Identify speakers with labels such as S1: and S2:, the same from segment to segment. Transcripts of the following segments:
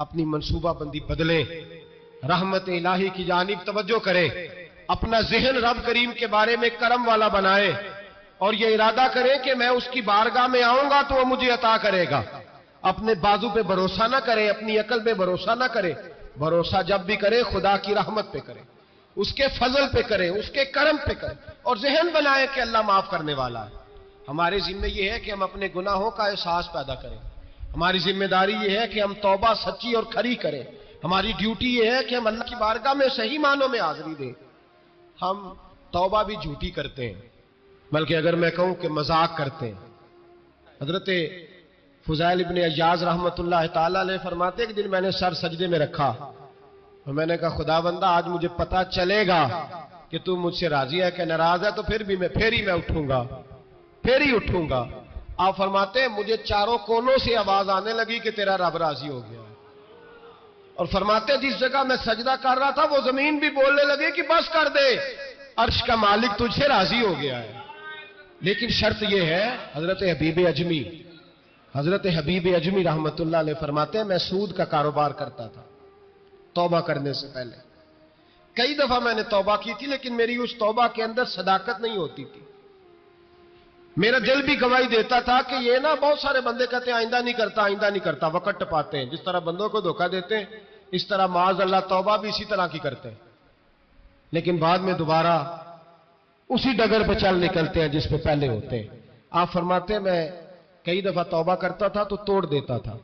S1: اپنی منصوبہ بندی بدلیں، رحمت الہی کی جانب توجہ کریں، اپنا ذہن رب کریم کے بارے میں کرم والا بنائیں اور یہ ارادہ کریں کہ میں اس کی بارگاہ میں آؤں گا تو وہ مجھے عطا کرے گا۔ اپنے بازو پہ بھروسہ نہ کریں، اپنی عقل پہ بھروسہ نہ کریں، بھروسہ جب بھی کریں خدا کی رحمت پہ کریں، اس کے فضل پہ کریں، اس کے کرم پہ کریں، اور ذہن بنائیں کہ اللہ معاف کرنے والا ہے۔ ہمارے ذمہ یہ ہے کہ ہم اپنے گناہوں کا احساس پیدا کریں، ہماری ذمہ داری یہ ہے کہ ہم توبہ سچی اور کھری کریں، ہماری ڈیوٹی یہ ہے کہ ہم اللہ کی بارگاہ میں صحیح معنوں میں حاضری دیں۔ ہم توبہ بھی جھوٹی کرتے ہیں، بلکہ اگر میں کہوں کہ مذاق کرتے ہیں۔ حضرت فضیل ابن عیاض رحمت اللہ تعالی علیہ فرماتے کہ دن میں نے سر سجدے میں رکھا اور میں نے کہا خدا بندہ آج مجھے پتا چلے گا کہ تو مجھ سے راضی ہے کہ ناراض ہے، تو پھر ہی میں اٹھوں گا۔ آپ فرماتے ہیں مجھے چاروں کونوں سے آواز آنے لگی کہ تیرا رب راضی ہو گیا ہے، اور فرماتے ہیں جس جگہ میں سجدہ کر رہا تھا وہ زمین بھی بولنے لگے کہ بس کر دے، عرش کا مالک تجھ سے راضی ہو گیا ہے۔ لیکن شرط یہ ہے، حضرت حبیب اجمی رحمت اللہ علیہ فرماتے ہیں میں سود کا کاروبار کرتا تھا توبہ کرنے سے پہلے، کئی دفعہ میں نے توبہ کی تھی، لیکن میری اس توبہ کے اندر صداقت نہیں ہوتی تھی۔ میرا دل بھی گواہی دیتا تھا کہ یہ نا بہت سارے بندے کہتے ہیں آئندہ نہیں کرتا، وقت ٹپاتے ہیں، جس طرح بندوں کو دھوکہ دیتے ہیں اس طرح معاذ اللہ توبہ بھی اسی طرح کی کرتے ہیں، لیکن بعد میں دوبارہ اسی ڈگر پہ چل نکلتے ہیں جس پہ پہلے ہوتے ہیں۔ آپ فرماتے ہیں میں کئی دفعہ توبہ کرتا تھا تو توڑ دیتا تھا۔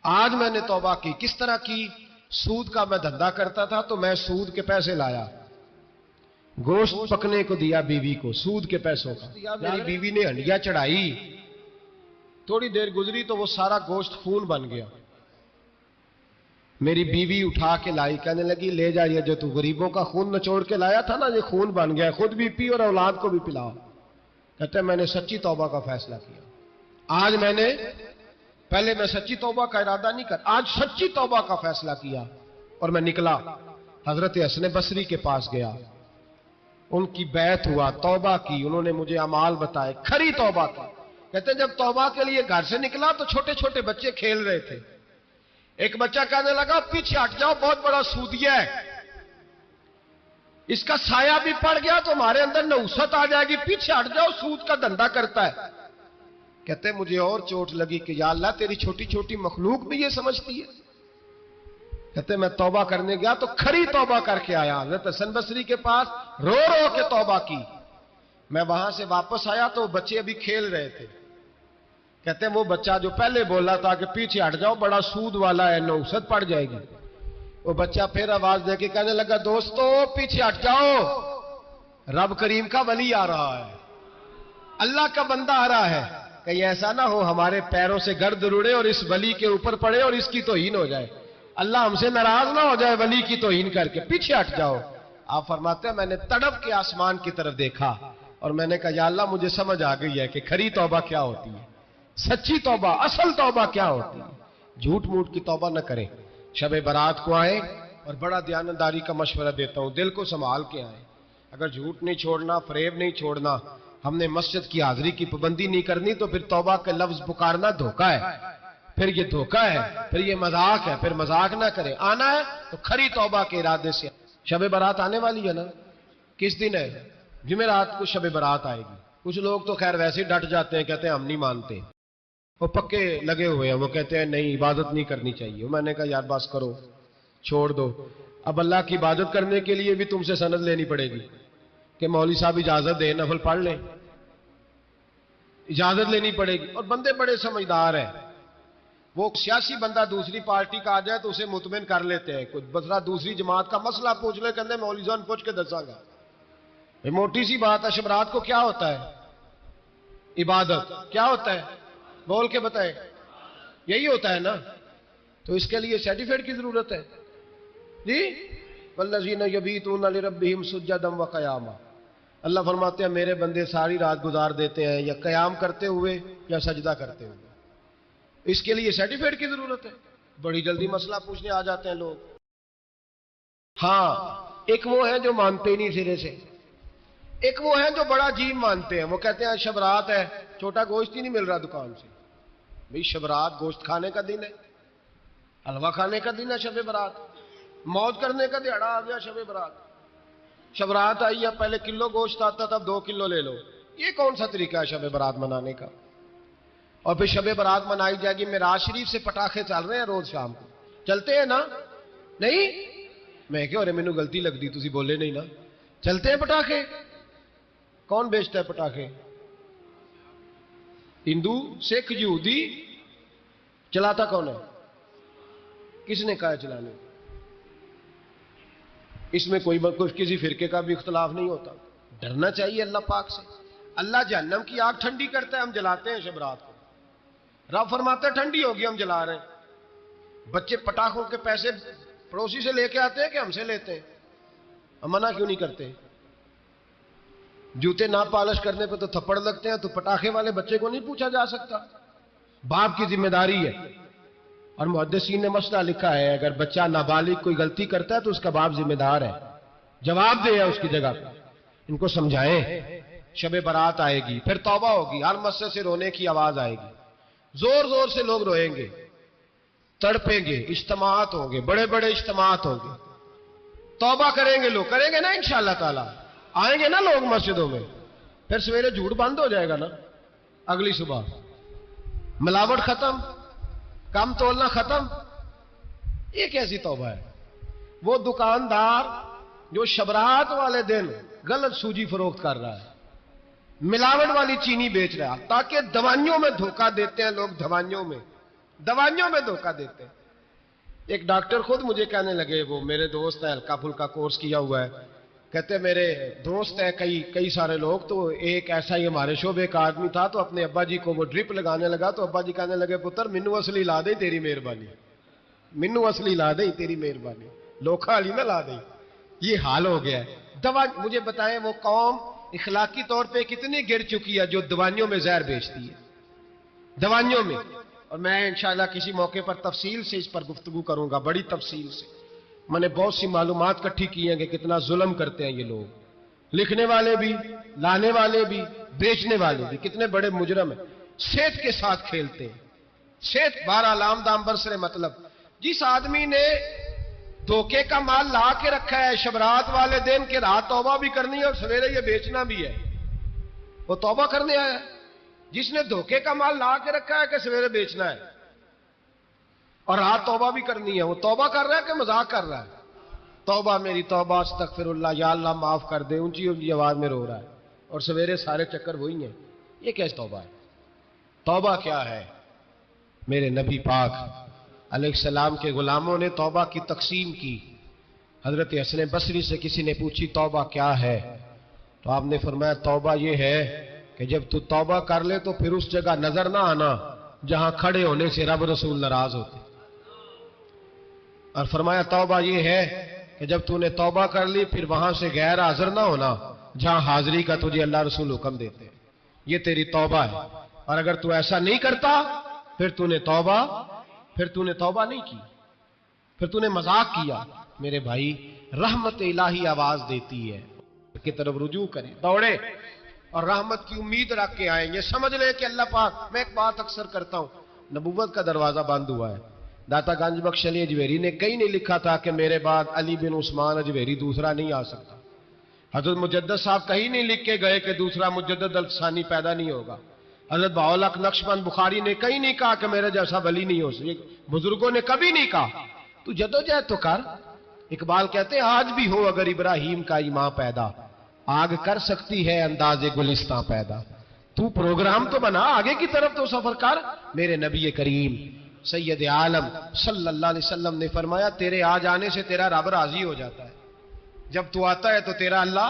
S1: آج میں نے توبہ کی، کس طرح کی؟ سود کا میں دھندا کرتا تھا تو میں سود کے پیسے لایا، گوشت پکنے کو دیا بیوی کو، سود کے پیسوں کا۔ میری بیوی نے ہنڈیا چڑھائی، تھوڑی دیر گزری تو وہ سارا گوشت خون بن گیا۔ میری بیوی اٹھا کے لائی، کہنے لگی لے جا، یہ جو تو غریبوں کا خون نچوڑ کے لایا تھا نا یہ خون بن گیا، خود بھی پی اور اولاد کو بھی پلاؤ۔ کہتے ہیں میں نے سچی توبہ کا فیصلہ کیا۔ آج پہلے میں سچی توبہ کا ارادہ نہیں کر، آج سچی توبہ کا فیصلہ کیا اور میں نکلا، حضرت حسن بصری کے پاس گیا، ان کی بیعت ہوا، توبہ کی، انہوں نے مجھے اعمال بتائے، کھری توبہ کی۔ کہتے ہیں جب توبہ کے لیے گھر سے نکلا تو چھوٹے چھوٹے بچے کھیل رہے تھے، ایک بچہ کہنے لگا پیچھے ہٹ جاؤ بہت بڑا سودیا ہے، اس کا سایہ بھی پڑ گیا تو ہمارے اندر نحوست آ جائے گی، پیچھے ہٹ جاؤ سود کا دھندا کرتا ہے۔ کہتے ہیں مجھے اور چوٹ لگی کہ یا اللہ تیری چھوٹی چھوٹی مخلوق بھی یہ سمجھتی ہے۔ کہتے ہیں میں توبہ کرنے گیا تو کھری توبہ کر کے آیا، حضرت حسن بصری کے پاس رو رو کے توبہ کی۔ میں وہاں سے واپس آیا تو بچے ابھی کھیل رہے تھے۔ کہتے ہیں وہ بچہ جو پہلے بولا تھا کہ پیچھے ہٹ جاؤ بڑا سود والا ہے نحوست پڑ جائے گی، وہ بچہ پھر آواز دے کے کہنے لگا دوستو پیچھے ہٹ جاؤ، رب کریم کا ولی آ رہا ہے، اللہ کا بندہ آ رہا ہے، کہیں ایسا نہ ہو ہمارے پیروں سے گرد رڑے اور اس ولی کے اوپر پڑے اور اس کی توہین ہو جائے، اللہ ہم سے ناراض نہ ہو جائے ولی کی توہین کر کے، پیچھے ہٹ جاؤ۔ آپ فرماتے ہیں میں نے تڑپ کے آسمان کی طرف دیکھا اور میں نے کہا یا اللہ مجھے سمجھ آ گئی ہے کہ کھری توبہ کیا ہوتی ہے، سچی توبہ، اصل توبہ کیا ہوتی ہے۔ جھوٹ موٹ کی توبہ نہ کریں، شب برات کو آئیں، اور بڑا دیانتداری کا مشورہ دیتا ہوں دل کو سنبھال کے آئیں، اگر جھوٹ نہیں چھوڑنا، فریب نہیں چھوڑنا، ہم نے مسجد کی حاضری کی پابندی نہیں کرنی تو پھر توبہ کے لفظ پکارنا دھوکہ ہے، پھر یہ دھوکہ ہے، پھر یہ مذاق ہے، پھر مذاق نہ کریں، آنا ہے تو کھری توبہ کے ارادے سے۔ شب برات آنے والی ہے نا، کس دن ہے؟ جمعرات کو شب برات آئے گی۔ کچھ لوگ تو خیر ویسے ڈٹ جاتے ہیں، کہتے ہیں ہم نہیں مانتے، وہ پکے لگے ہوئے ہیں، وہ کہتے ہیں نہیں عبادت نہیں کرنی چاہیے۔ میں نے کہا یار بس کرو، چھوڑ دو، اب اللہ کی عبادت کرنے کے لیے بھی تم سے سند لینی پڑے گی کہ مولوی صاحب اجازت دیں نفل پڑھ لیں، اجازت لینی پڑے گی۔ اور بندے بڑے سمجھدار ہیں، وہ سیاسی بندہ دوسری پارٹی کا آ جائے تو اسے مطمئن کر لیتے ہیں، کچھ بسرا دوسری جماعت کا مسئلہ پوچھ لے کہتے ہیں مولوی صاحب پوچھ کے دسا گا، یہ موٹی سی بات ہے۔ شبرات کو کیا ہوتا ہے؟ عبادت۔ کیا ہوتا ہے؟ بول کے بتائے، یہی ہوتا ہے نا، تو اس کے لیے سرٹیفکیٹ کی ضرورت ہے جی۔ والذین یبیتون لربہم سجدا وقیاما، اللہ فرماتے ہیں میرے بندے ساری رات گزار دیتے ہیں یا قیام کرتے ہوئے یا سجدہ کرتے ہوئے، اس کے لیے سرٹیفکیٹ کی ضرورت ہے؟ بڑی جلدی مسئلہ پوچھنے آ جاتے ہیں لوگ۔ ہاں ایک وہ ہے جو مانتے ہی نہیں سرے سے، ایک وہ ہے جو بڑا عجیب مانتے ہیں، وہ کہتے ہیں شبرات ہے چھوٹا گوشت ہی نہیں مل رہا دکان سے۔ بھئی شبرات گوشت کھانے کا دن ہے، حلوہ کھانے کا دن ہے شب برات، موج کرنے کا دیہڑا آ گیا شب برات، شب رات آئی ہے، پہلے کلو گوشت آتا تھا، اب 2 کلو لے لو. یہ کون سا طریقہ ہے شب برات منانے کا؟ اور پھر شب برات منائی جائے گی، معراج شریف سے پٹاخے چل رہے ہیں روز شام کو، چلتے ہیں نا؟ نہیں؟ میں کہو رہے مینوں غلطی لگتی، تسی بولے نہیں نا. چلتے ہیں پٹاخے؟ کون بیچتا ہے پٹاخے؟ ہندو، سکھ، یہودی؟ چلاتا کون ہے؟ کس نے کہا ہے چلانے؟ اس میں کوئی کسی فرقے کا بھی اختلاف نہیں ہوتا. ڈرنا چاہیے اللہ پاک سے. اللہ جہنم کی آگ ٹھنڈی کرتا ہے، ہم جلاتے ہیں شب رات کو. رب فرماتا ہے ٹھنڈی ہوگی، ہم جلا رہے ہیں. بچے پٹاخوں کے پیسے پڑوسی سے لے کے آتے ہیں کہ ہم سے لیتے ہیں؟ ہم منع کیوں نہیں کرتے؟ جوتے نہ پالش کرنے پہ تو تھپڑ لگتے ہیں، تو پٹاخے والے بچے کو نہیں پوچھا جا سکتا؟ باپ کی ذمہ داری ہے. اور محدثین نے مسئلہ لکھا ہے، اگر بچہ نابالغ کوئی غلطی کرتا ہے تو اس کا باپ ذمہ دار ہے، جواب دے اس کی جگہ. ان کو سمجھائیں. شب برات آئے گی، پھر توبہ ہوگی، ہر مسجد سے رونے کی آواز آئے گی، زور زور سے لوگ روئیں گے، تڑپیں گے، اجتماعات ہوں گے، بڑے بڑے اجتماعات ہوں گے. توبہ کریں گے لوگ، کریں گے نا انشاءاللہ تعالی، آئیں گے نا لوگ مسجدوں میں. پھر سویرے جھوٹ بند ہو جائے گا نا، اگلی صبح ملاوٹ ختم، کم تولنا ختم. یہ کیسی توبہ ہے؟ وہ دکاندار جو شبرات والے دن غلط سوجی فروخت کر رہا ہے، ملاوٹ والی چینی بیچ رہا ہے، تاکہ دوائیوں میں دھوکہ دیتے ہیں لوگ، دوائیوں میں دھوکہ دیتے ہیں. ایک ڈاکٹر خود مجھے کہنے لگے، وہ میرے دوست ہے، ہلکا پھلکا کورس کیا ہوا ہے، کہتے میرے دوست ہیں کئی سارے لوگ، تو ایک ایسا ہی ہمارے شعبے کا آدمی تھا، تو اپنے ابا جی کو وہ ڈرپ لگانے لگا، تو ابا جی کہنے لگے پتر مینو اصلی لا دے تیری مہربانی، مینو اصلی لا دے تیری مہربانی، لوکھا علی نہ لا دے. یہ حال ہو گیا ہے. مجھے بتائیں وہ قوم اخلاقی طور پہ کتنی گر چکی ہے جو دوائیوں میں زہر بیچتی ہے، دوائیوں میں. اور میں انشاءاللہ کسی موقع پر تفصیل سے اس پر گفتگو کروں گا، بڑی تفصیل سے. میں نے بہت سی معلومات اکٹھی کی ہیں کہ کتنا ظلم کرتے ہیں یہ لوگ، لکھنے والے بھی، لانے والے بھی، بیچنے والے بھی، کتنے بڑے مجرم ہیں. صحت کے ساتھ کھیلتے ہیں. صحت 12 لام دام برسرے. مطلب جس آدمی نے دھوکے کا مال لا کے رکھا ہے شبرات والے دن کے رات توبہ بھی کرنی ہے اور سویرے یہ بیچنا بھی ہے، وہ توبہ کرنے آیا ہے. جس نے دھوکے کا مال لا کے رکھا ہے کہ سویرے بیچنا ہے اور رات توبہ بھی کرنی ہے، وہ توبہ کر رہا ہے کہ مذاق کر رہا ہے؟ توبہ میری توبہ، استغفر اللہ، یا اللہ معاف کر دے، اونچی اونچی آواز میں رو رہا ہے، اور سویرے سارے چکر وہی ہیں. یہ کیسے توبہ ہے؟ توبہ کیا ہے؟ میرے نبی پاک علیہ السلام کے غلاموں نے توبہ کی تقسیم کی. حضرت حسن بصری سے کسی نے پوچھی توبہ کیا ہے، تو آپ نے فرمایا توبہ یہ ہے کہ جب تو توبہ کر لے تو پھر اس جگہ نظر نہ آنا جہاں کھڑے ہونے سے رب رسول ناراض ہوتے. اور فرمایا توبہ یہ ہے کہ جب تو نے توبہ کر لی پھر وہاں سے غیر حاضر نہ ہونا جہاں حاضری کا تجھے اللہ رسول حکم دیتے. یہ تیری توبہ ہے. اور اگر تو ایسا نہیں کرتا پھر تو نے توبہ نہیں کی، پھر تو نے مذاق کیا. میرے بھائی رحمت الہی آواز دیتی ہے کی طرف رجوع کریں، دوڑے اور رحمت کی امید رکھ کے آئیں. یہ سمجھ لے کہ اللہ پاک، میں ایک بات اکثر کرتا ہوں، نبوت کا دروازہ بند ہوا ہے. داتا گنج بخش علی اجویری نے کہیں نہیں لکھا تھا کہ میرے بعد علی بن عثمان اجویری دوسرا نہیں آ سکتا. حضرت مجدد صاحب کہیں نہیں لکھ کے گئے کہ دوسرا مجدد الفسانی پیدا نہیں ہوگا. حضرت بہاءالحق نقشبند بخاری نے کہیں نہیں کہا کہ میرے جیسا ولی نہیں ہو سکے. بزرگوں نے کبھی نہیں کہا. تو جدوجہد تو کر. اقبال کہتے ہیں آج بھی ہو اگر ابراہیم کا ایمان پیدا، آگ کر سکتی ہے انداز گلستان پیدا. تو پروگرام تو بنا، آگے کی طرف تو سفر کر. میرے نبی کریم سید عالم صلی اللہ علیہ وسلم نے فرمایا تیرے آ جانے سے تیرا رب راضی ہو جاتا ہے. جب تو آتا ہے تو تیرا اللہ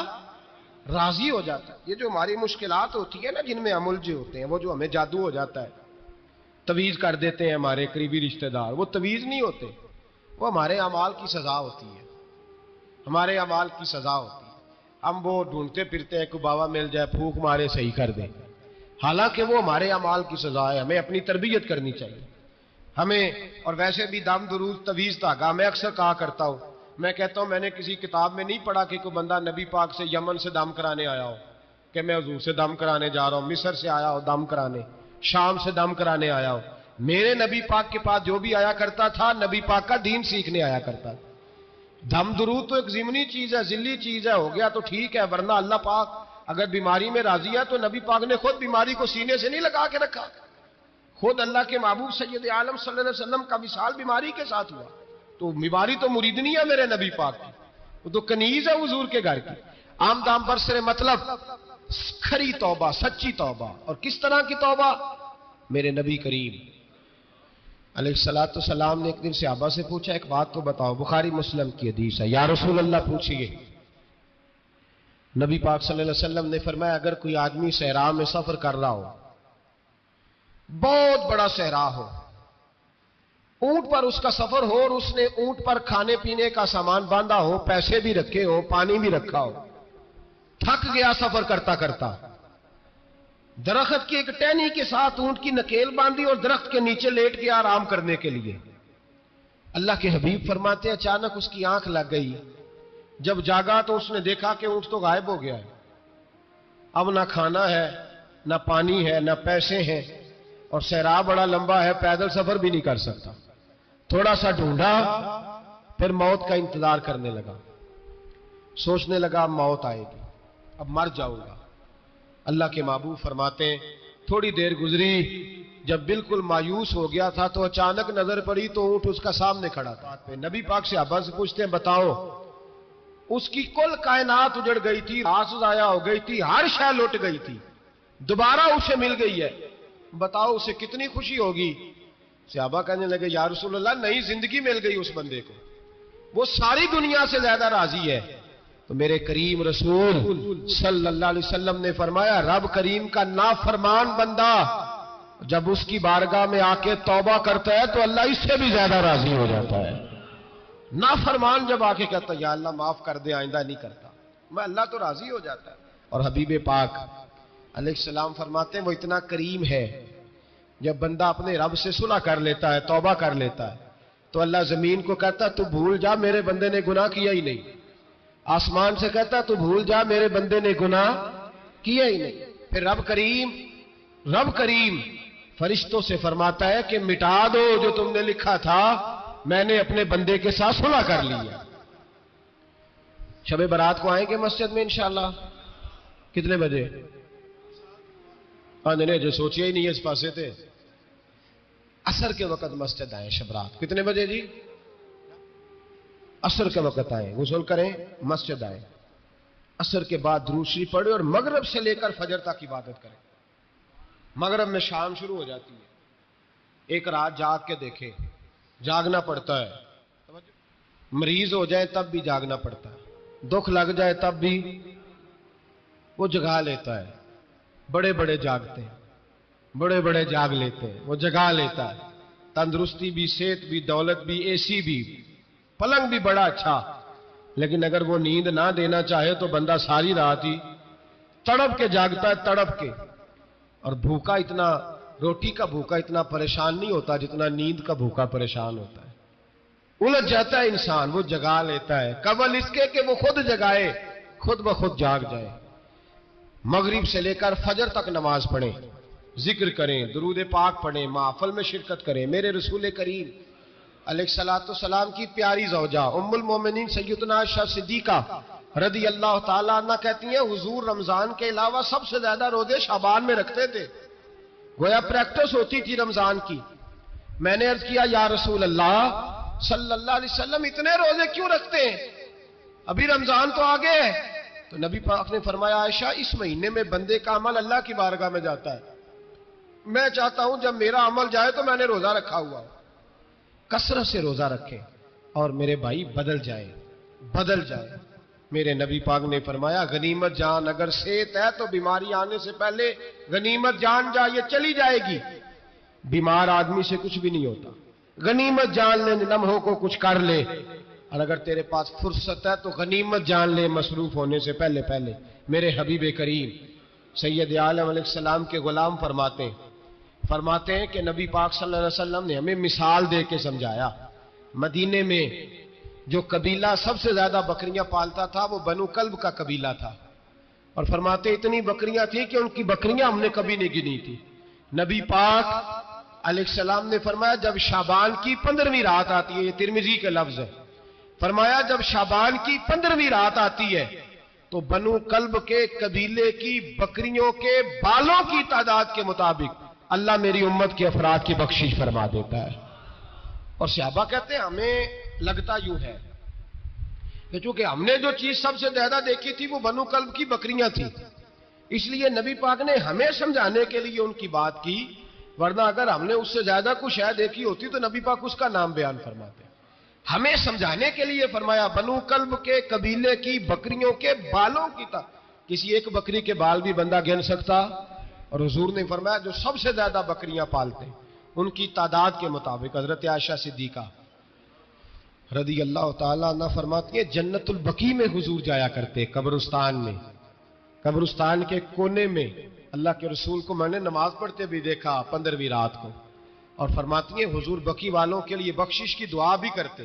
S1: راضی ہو جاتا ہے. یہ جو ہماری مشکلات ہوتی ہے نا، جن میں ہم الجھے ہوتے ہیں، وہ جو ہمیں جادو ہو جاتا ہے، تویز کر دیتے ہیں ہمارے قریبی رشتہ دار، وہ تویز نہیں ہوتے، وہ ہمارے اعمال کی سزا ہوتی ہے. ہمارے اعمال کی سزا ہوتی ہے. ہم وہ ڈھونڈتے پھرتے ہیں کہ بابا مل جائے پھونک مارے صحیح کر دے، حالانکہ وہ ہمارے اعمال کی سزا ہے. ہمیں اپنی تربیت کرنی چاہیے ہمیں. اور ویسے بھی دم درود تویز دھاگا میں اکثر کہا کرتا ہوں، میں کہتا ہوں میں نے کسی کتاب میں نہیں پڑھا کہ کوئی بندہ نبی پاک سے یمن سے دم کرانے آیا ہو کہ میں حضور سے دم کرانے جا رہا ہوں، مصر سے آیا ہو دم کرانے، شام سے دم کرانے آیا ہو. میرے نبی پاک کے پاس جو بھی آیا کرتا تھا نبی پاک کا دین سیکھنے آیا کرتا تھا. دم درود تو ایک ضمنی چیز ہے, ذلی چیز ہے, ہو گیا تو ٹھیک ہے, ورنہ اللہ پاک اگر بیماری میں راضی ہے تو نبی پاک نے خود بیماری کو سینے سے نہیں لگا کے رکھا. خود اللہ کے محبوب سید عالم صلی اللہ علیہ وسلم کا وصال بیماری کے ساتھ ہوا, تو بیماری تو مریدنی ہے میرے نبی پاک کی, وہ تو کنیز ہے حضور کے گھر کی. عام دام برسر مطلب کھری توبہ, سچی توبہ. اور کس طرح کی توبہ؟ میرے نبی کریم علیہ الصلوۃ والسلام نے ایک دن صحابہ سے پوچھا, ایک بات تو بتاؤ, بخاری مسلم کی حدیث ہے, یا رسول اللہ پوچھئے. نبی پاک صلی اللہ علیہ وسلم نے فرمایا اگر کوئی آدمی صحرا میں سفر کر رہا ہو, بہت بڑا صحرا ہو, اونٹ پر اس کا سفر ہو اور اس نے اونٹ پر کھانے پینے کا سامان باندھا ہو, پیسے بھی رکھے ہو, پانی بھی رکھا ہو, تھک گیا سفر کرتا کرتا, درخت کی ایک ٹہنی کے ساتھ اونٹ کی نکیل باندھی اور درخت کے نیچے لیٹ گیا آرام کرنے کے لیے. اللہ کے حبیب فرماتے اچانک اس کی آنکھ لگ گئی, جب جاگا تو اس نے دیکھا کہ اونٹ تو غائب ہو گیا ہے, اب نہ کھانا ہے, نہ پانی ہے, نہ پیسے ہیں, اور صحرا بڑا لمبا ہے, پیدل سفر بھی نہیں کر سکتا. تھوڑا سا ڈھونڈا, پھر موت کا انتظار کرنے لگا, سوچنے لگا اب موت آئے گی, اب مر جاؤں گا. اللہ کے محبوب فرماتے ہیں تھوڑی دیر گزری, جب بالکل مایوس ہو گیا تھا تو اچانک نظر پڑی تو اونٹ اس کا سامنے کھڑا تھا. نبی پاک صحابہ سے پوچھتے ہیں بتاؤ, اس کی کل کائنات اجڑ گئی تھی, آس ضائع ہو گئی تھی, ہر شے لٹ گئی تھی, دوبارہ اسے مل گئی ہے, بتاؤ اسے کتنی خوشی ہوگی. صحابہ کہنے لگے یا رسول اللہ نئی زندگی مل گئی اس بندے کو, وہ ساری دنیا سے زیادہ راضی ہے. تو میرے کریم رسول صلی اللہ علیہ وسلم نے فرمایا رب کریم کا نافرمان بندہ جب اس کی بارگاہ میں آ کے توبہ کرتا ہے تو اللہ اس سے بھی زیادہ راضی ہو جاتا ہے. نافرمان جب آ کے کہتا ہے یا اللہ معاف کر دے, آئندہ نہیں کرتا, میں اللہ تو راضی ہو جاتا ہے. اور حبیب پاک علیہ السلام فرماتے ہیں وہ اتنا کریم ہے, جب بندہ اپنے رب سے صلح کر لیتا ہے, توبہ کر لیتا ہے, تو اللہ زمین کو کہتا ہے تو بھول جا میرے بندے نے گناہ کیا ہی نہیں. آسمان سے کہتا ہے تو بھول جا میرے بندے نے گناہ کیا ہی نہیں. پھر رب کریم فرشتوں سے فرماتا ہے کہ مٹا دو جو تم نے لکھا تھا, میں نے اپنے بندے کے ساتھ صلح کر لیا. شب برات کو آئیں گے مسجد میں انشاءاللہ, کتنے بجے؟ نہیں جو سوچیا ہی نہیں ہے اس پاسے تھے, عصر کے وقت مسجد آئیں شب رات. کتنے بجے جی؟ عصر کے وقت آئیں, غسل کریں, مسجد آئیں, عصر کے بعد درود شریف پڑھیں اور مغرب سے لے کر فجر تک عبادت کریں. مغرب میں شام شروع ہو جاتی ہے, ایک رات جاگ کے دیکھیں, جاگنا پڑتا ہے. مریض ہو جائے تب بھی جاگنا پڑتا ہے, دکھ لگ جائے تب بھی وہ جگا لیتا ہے. بڑے بڑے جاگتے ہیں, بڑے بڑے جاگ لیتے ہیں, وہ جگا لیتا ہے. تندرستی بھی, صحت بھی, دولت بھی, اے سی بھی, پلنگ بھی بڑا اچھا, لیکن اگر وہ نیند نہ دینا چاہے تو بندہ ساری رات ہی تڑپ کے جاگتا ہے, تڑپ کے. اور بھوکا اتنا, روٹی کا بھوکا اتنا پریشان نہیں ہوتا جتنا نیند کا بھوکا پریشان ہوتا ہے. الجھ جاتا ہے انسان, وہ جگا لیتا ہے. قبل اس کے کہ وہ خود جگائے, خود بخود جاگ جائے. مغرب سے لے کر فجر تک نماز پڑھیں, ذکر کریں, درود پاک پڑھیں, محفل میں شرکت کریں. میرے رسول کریم علیہ الصلوۃ والسلام کی پیاری زوجہ ام المومنین سیدنا عائشہ صدیقہ رضی اللہ تعالیٰ عنہ کہتی ہیں حضور رمضان کے علاوہ سب سے زیادہ روزے شعبان میں رکھتے تھے, گویا پریکٹس ہوتی تھی رمضان کی. میں نے عرض کیا یا رسول اللہ صلی اللہ علیہ وسلم اتنے روزے کیوں رکھتے ہیں, ابھی رمضان تو آگے ہے. تو نبی پاک نے فرمایا عائشہ اس مہینے میں بندے کا عمل اللہ کی بارگاہ میں جاتا ہے, میں چاہتا ہوں جب میرا عمل جائے تو میں نے روزہ رکھا ہوا, کثرت سے روزہ رکھیں اور میرے بھائی بدل جائے. میرے نبی پاک نے فرمایا غنیمت جان, اگر صحت ہے تو بیماری آنے سے پہلے غنیمت جان جا, یہ چلی جائے گی. بیمار آدمی سے کچھ بھی نہیں ہوتا, غنیمت جان لے, لمحوں کو کچھ کر لے. اور اگر تیرے پاس فرصت ہے تو غنیمت جان لے مصروف ہونے سے پہلے. میرے حبیب کریم سید عالم علیہ السلام کے غلام فرماتے ہیں کہ نبی پاک صلی اللہ علیہ وسلم نے ہمیں مثال دے کے سمجھایا. مدینے میں جو قبیلہ سب سے زیادہ بکریاں پالتا تھا وہ بنو کلب کا قبیلہ تھا, اور فرماتے اتنی بکریاں تھیں کہ ان کی بکریاں ہم نے کبھی نہیں گنی تھی. نبی پاک علیہ السلام نے فرمایا جب شعبان کی 15ویں رات آتی ہے، یہ ترمذی کے لفظ ہے، فرمایا جب شعبان کی 15ویں رات آتی ہے تو بنو کلب کے قبیلے کی بکریوں کے بالوں کی تعداد کے مطابق اللہ میری امت کے افراد کی بخشش فرما دیتا ہے۔ اور صحابہ کہتے ہیں ہمیں لگتا یوں ہے کہ چونکہ ہم نے جو چیز سب سے زیادہ دیکھی تھی وہ بنو کلب کی بکریاں تھیں، اس لیے نبی پاک نے ہمیں سمجھانے کے لیے ان کی بات کی، ورنہ اگر ہم نے اس سے زیادہ کچھ شے دیکھی ہوتی تو نبی پاک اس کا نام بیان فرماتے۔ ہمیں سمجھانے کے لیے فرمایا بنو کلب کے قبیلے کی بکریوں کے بالوں کی کسی ایک بکری کے بال بھی بندہ گن سکتا؟ اور حضور نے فرمایا جو سب سے زیادہ بکریاں پالتے ہیں ان کی تعداد کے مطابق حضرت عائشہ صدیقہ رضی اللہ تعالیٰ عنہ فرماتی ہیں جنت البقیع میں حضور جایا کرتے، قبرستان میں، قبرستان کے کونے میں اللہ کے رسول کو میں نے نماز پڑھتے بھی دیکھا 15ویں رات کو، اور فرماتی ہیں حضور بقیع والوں کے لیے بخشش کی دعا بھی کرتے،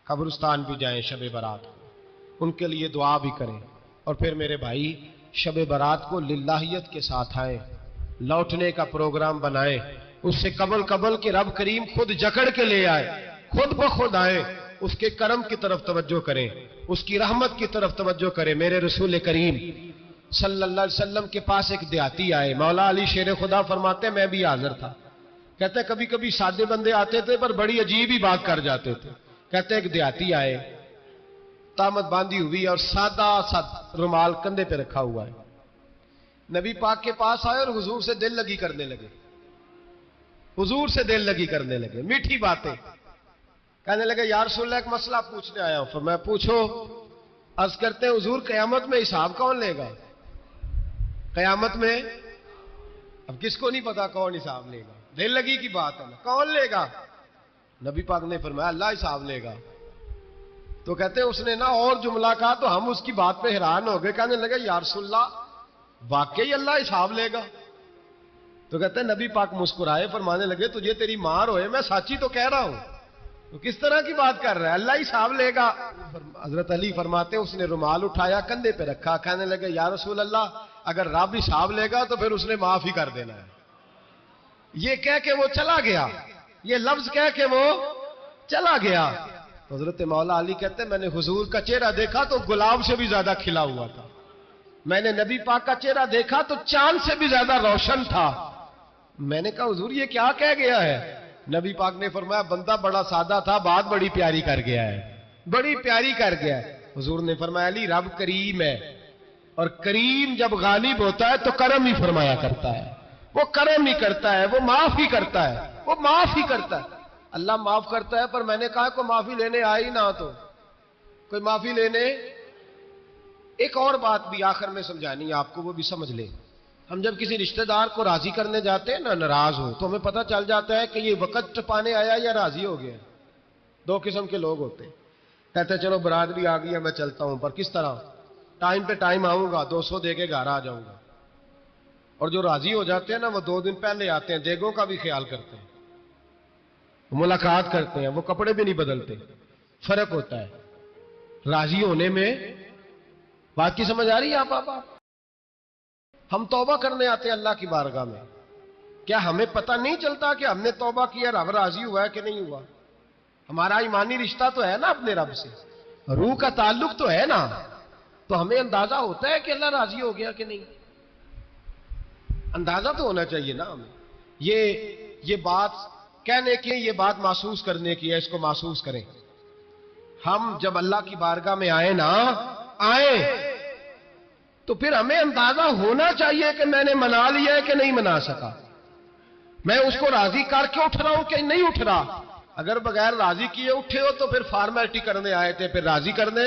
S1: قبرستان بھی جائیں شب برات کو ان کے لیے دعا بھی کریں، اور پھر میرے بھائی شب برات کو للہیت کے ساتھ آئیں، لوٹنے کا پروگرام بنائیں، اس سے قبل کہ رب کریم خود جکڑ کے لے آئے، خود بخود آئے، اس کے کرم کی طرف توجہ کریں، اس کی رحمت کی طرف توجہ کریں۔ میرے رسول کریم صلی اللہ علیہ وسلم کے پاس ایک دیہاتی آئے، مولا علی شیر خدا فرماتے میں بھی حاضر تھا، کہتے کبھی کبھی سادے بندے آتے تھے پر بڑی عجیب ہی بات کر جاتے تھے، کہتے ایک دیہاتی آئے، تامت باندھی ہوئی اور سادہ سا رومال کندھے پہ رکھا ہوا ہے، نبی پاک کے پاس آئے اور حضور سے دل لگی کرنے لگے، حضور سے دل لگی کرنے لگے، میٹھی باتیں کہنے لگے یا رسول اللہ ایک مسئلہ پوچھنے آیا ہوں۔ فرمایا پوچھو۔ عرض کرتے ہیں حضور قیامت میں حساب کون لے گا؟ قیامت میں اب کس کو نہیں پتا کون حساب لے گا، دل لگی کی بات ہے نا، کون لے گا؟ نبی پاک نے فرمایا اللہ حساب لے گا۔ تو کہتے ہیں اس نے نا اور جملہ کہا تو ہم اس کی بات پہ حیران ہو گئے، کہنے لگے یا رسول اللہ واقعی اللہ حساب لے گا؟ تو کہتے ہیں نبی پاک مسکرائے، فرمانے لگے تجھے تیری مار ہوئے، میں سچی تو کہہ رہا ہوں، تو کس طرح کی بات کر رہا ہے، اللہ حساب لے گا۔ حضرت علی فرماتے ہیں اس نے رومال اٹھایا کندھے پہ رکھا، کہنے لگے یا رسول اللہ اگر رب حساب لے گا تو پھر اس نے معاف ہی کر دینا ہے۔ یہ کہہ کے وہ چلا گیا، یہ لفظ کہہ کے وہ چلا گیا۔ حضرت مولا علی کہتے ہیں میں نے حضور کا چہرہ دیکھا تو گلاب سے بھی زیادہ کھلا ہوا تھا، میں نے نبی پاک کا چہرہ دیکھا تو چاند سے بھی زیادہ روشن تھا۔ میں نے کہا حضور یہ کیا کہہ گیا ہے؟ نبی پاک نے فرمایا بندہ بڑا سادہ تھا، بات بڑی پیاری کر گیا ہے، بڑی پیاری کر گیا ہے۔ حضور نے فرمایا علی رب کریم ہے، اور کریم جب غالب ہوتا ہے تو کرم ہی فرمایا کرتا ہے، وہ کرم ہی کرتا ہے، وہ معاف ہی کرتا ہے، وہ معاف ہی کرتا ہے۔ اللہ معاف کرتا ہے، پر میں نے کہا کوئی معافی لینے آئی نہ تو کوئی معافی لینے۔ ایک اور بات بھی آخر میں سمجھانی ہے آپ کو، وہ بھی سمجھ لیں۔ ہم جب کسی رشتہ دار کو راضی کرنے جاتے ہیں نا، ناراض ہو تو ہمیں پتہ چل جاتا ہے کہ یہ وقت ٹپانے آیا یا راضی ہو گیا۔ دو قسم کے لوگ ہوتے ہیں، کہتے ہیں چلو برادری آ گئی ہے میں چلتا ہوں، پر کس طرح؟ ٹائم پہ ٹائم آؤں گا، 200 دے کے گھر آ جاؤں گا۔ اور جو راضی ہو جاتے ہیں نا وہ 2 دن پہلے آتے ہیں، دیگوں کا بھی خیال کرتے ہیں، ملاقات کرتے ہیں، وہ کپڑے بھی نہیں بدلتے۔ فرق ہوتا ہے راضی ہونے میں۔ بات کی سمجھ آ رہی ہے آپ؟ ہم توبہ کرنے آتے ہیں اللہ کی بارگاہ میں، کیا ہمیں پتہ نہیں چلتا کہ ہم نے توبہ کیا، رب راضی ہوا ہے کہ نہیں ہوا؟ ہمارا ایمانی رشتہ تو ہے نا اپنے رب سے، روح کا تعلق تو ہے نا، تو ہمیں اندازہ ہوتا ہے کہ اللہ راضی ہو گیا کہ نہیں، اندازہ تو ہونا چاہیے نا ہمیں۔ یہ بات کہنے کی، یہ بات محسوس کرنے کی ہے، اس کو محسوس کریں۔ ہم جب اللہ کی بارگاہ میں آئیں تو پھر ہمیں اندازہ ہونا چاہیے کہ میں نے منا لیا ہے کہ نہیں منا سکا، میں اس کو راضی کر کے اٹھ رہا ہوں کہ نہیں اٹھ رہا۔ اگر بغیر راضی کیے اٹھے ہو تو پھر فارمیلٹی کرنے آئے تھے، پھر راضی کرنے